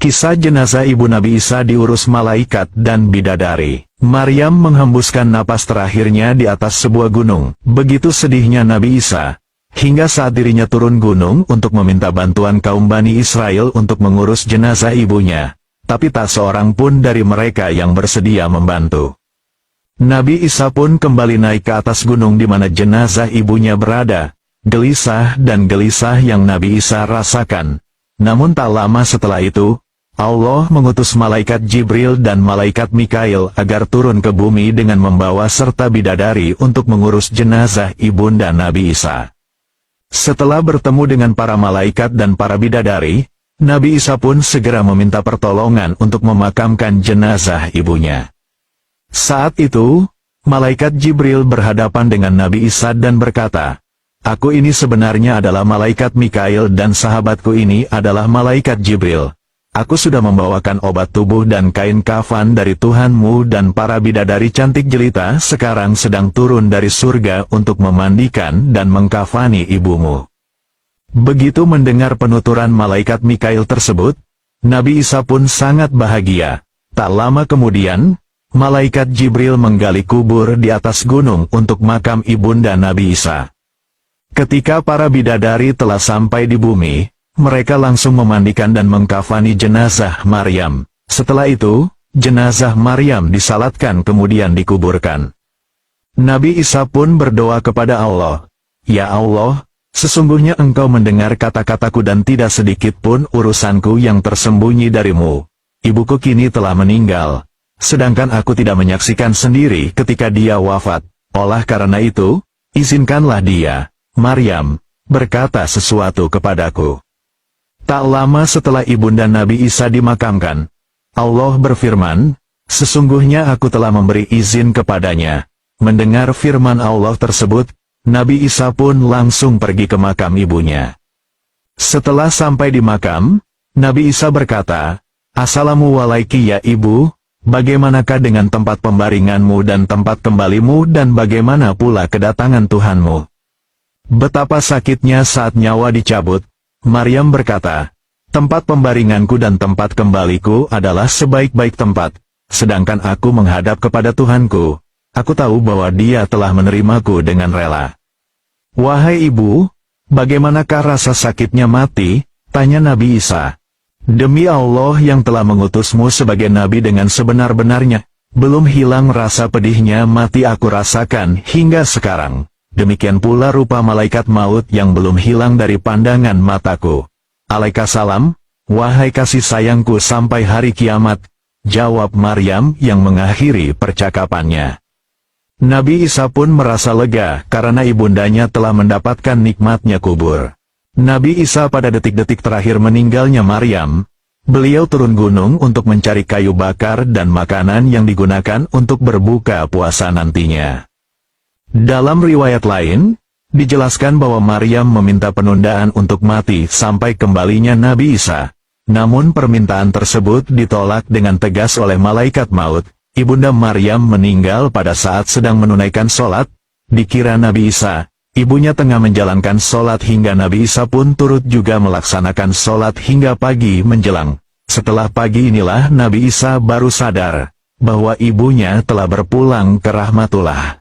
Kisah jenazah ibu Nabi Isa diurus malaikat dan bidadari. Maryam menghembuskan napas terakhirnya di atas sebuah gunung. Begitu sedihnya Nabi Isa, hingga saat dirinya turun gunung untuk meminta bantuan kaum Bani Israel untuk mengurus jenazah ibunya. Tapi tak seorang pun dari mereka yang bersedia membantu. Nabi Isa pun kembali naik ke atas gunung di mana jenazah ibunya berada. Gelisah dan gelisah yang Nabi Isa rasakan. Namun tak lama setelah itu, Allah mengutus malaikat Jibril dan malaikat Mikail agar turun ke bumi dengan membawa serta bidadari untuk mengurus jenazah ibunda Nabi Isa. Setelah bertemu dengan para malaikat dan para bidadari, Nabi Isa pun segera meminta pertolongan untuk memakamkan jenazah ibunya. Saat itu, malaikat Jibril berhadapan dengan Nabi Isa dan berkata, "Aku ini sebenarnya adalah malaikat Mikail dan sahabatku ini adalah malaikat Jibril. Aku sudah membawakan obat tubuh dan kain kafan dari Tuhanmu dan para bidadari cantik jelita sekarang sedang turun dari surga untuk memandikan dan mengkafani ibumu." Begitu mendengar penuturan malaikat Mikail tersebut, Nabi Isa pun sangat bahagia. Tak lama kemudian, malaikat Jibril menggali kubur di atas gunung untuk makam ibunda Nabi Isa. Ketika para bidadari telah sampai di bumi, mereka langsung memandikan dan mengkafani jenazah Maryam. Setelah itu, jenazah Maryam disalatkan kemudian dikuburkan. Nabi Isa pun berdoa kepada Allah, "Ya Allah, sesungguhnya Engkau mendengar kata-kataku dan tidak sedikit pun urusanku yang tersembunyi darimu. Ibuku kini telah meninggal, sedangkan aku tidak menyaksikan sendiri ketika dia wafat. Oleh karena itu, izinkanlah dia, Maryam, berkata sesuatu kepadaku." Tak lama setelah ibunda Nabi Isa dimakamkan, Allah berfirman, "Sesungguhnya aku telah memberi izin kepadanya." Mendengar firman Allah tersebut, Nabi Isa pun langsung pergi ke makam ibunya. Setelah sampai di makam, Nabi Isa berkata, "Assalamualaikum ya ibu, bagaimanakah dengan tempat pembaringanmu dan tempat kembalimu dan bagaimana pula kedatangan Tuhanmu?" Betapa sakitnya saat nyawa dicabut, Maryam berkata, "Tempat pembaringanku dan tempat kembaliku adalah sebaik-baik tempat, sedangkan aku menghadap kepada Tuhanku. Aku tahu bahwa Dia telah menerimaku dengan rela." "Wahai ibu, bagaimanakah rasa sakitnya mati?" tanya Nabi Isa. "Demi Allah yang telah mengutusmu sebagai nabi dengan sebenar-benarnya, belum hilang rasa pedihnya mati aku rasakan hingga sekarang. Demikian pula rupa malaikat maut yang belum hilang dari pandangan mataku." "Alaikassalam, wahai kasih sayangku sampai hari kiamat," jawab Maryam yang mengakhiri percakapannya. Nabi Isa pun merasa lega karena ibundanya telah mendapatkan nikmatnya kubur. Nabi Isa pada detik-detik terakhir meninggalnya Maryam, beliau turun gunung untuk mencari kayu bakar dan makanan yang digunakan untuk berbuka puasa nantinya. Dalam riwayat lain, dijelaskan bahwa Maryam meminta penundaan untuk mati sampai kembalinya Nabi Isa. Namun permintaan tersebut ditolak dengan tegas oleh malaikat maut. Ibunda Maryam meninggal pada saat sedang menunaikan sholat. Dikira Nabi Isa, ibunya tengah menjalankan sholat hingga Nabi Isa pun turut juga melaksanakan sholat hingga pagi menjelang. Setelah pagi inilah Nabi Isa baru sadar bahwa ibunya telah berpulang ke rahmatullah.